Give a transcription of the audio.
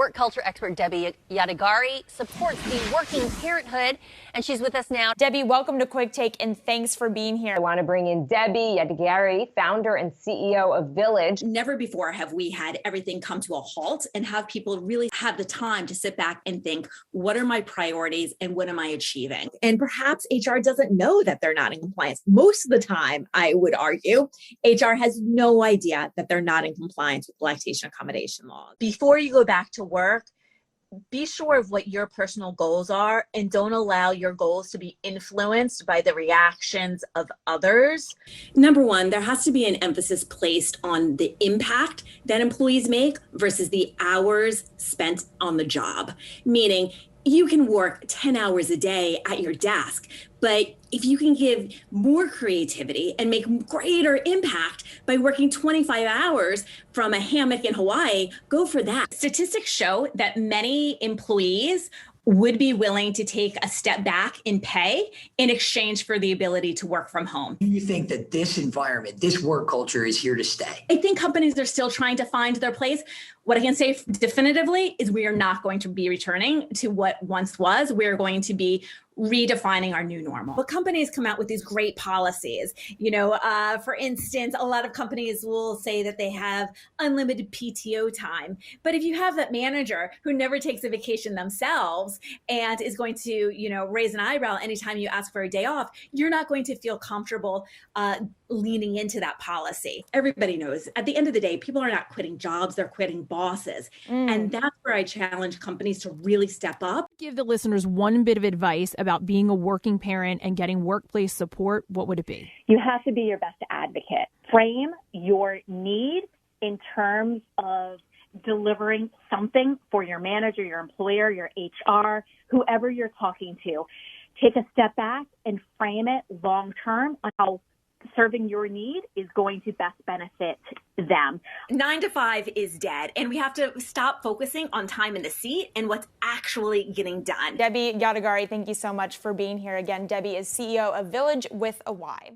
Work culture expert Debi Yadegari supports the working parenthood, and she's with us now. Debi, welcome to Quick Take, and thanks for being here. I want to bring in Debi Yadegari, founder and CEO of Villyge. Never before have we had everything come to a halt and have people really have the time to sit back and think, what are my priorities and what am I achieving? And perhaps HR doesn't know that they're not in compliance. Most of the time, I would argue, HR has no idea that they're not in compliance with lactation accommodation laws. Before you go back to work, be sure of what your personal goals are and don't allow your goals to be influenced by the reactions of others. Number one, there has to be an emphasis placed on the impact that employees make versus the hours spent on the job. Meaning, you can work 10 hours a day at your desk, but if you can give more creativity and make greater impact by working 25 hours from a hammock in Hawaii, go for that. Statistics show that many employees would be willing to take a step back in pay in exchange for the ability to work from home. Do you think that this environment, this work culture is here to stay? I think companies are still trying to find their place. What I can say definitively is we are not going to be returning to what once was. We're going to be redefining our new normal. But companies come out with these great policies. For instance, a lot of companies will say that they have unlimited PTO time. But if you have that manager who never takes a vacation themselves and is going to, raise an eyebrow anytime you ask for a day off, you're not going to feel comfortable leaning into that policy. Everybody knows at the end of the day, people are not quitting jobs, they're quitting bosses. And that's where I challenge companies to really step up. Give the listeners one bit of advice about being a working parent and getting workplace support. What would it be? You have to be your best advocate. Frame your need in terms of delivering something for your manager, your employer, your HR, whoever you're talking to. Take a step back and frame it long term on how serving your need is going to best benefit them. 9 to 5 is dead, and we have to stop focusing on time in the seat and what's actually getting done. Debi Yadegari, thank you so much for being here again. Debi is CEO of Villyge with a Y.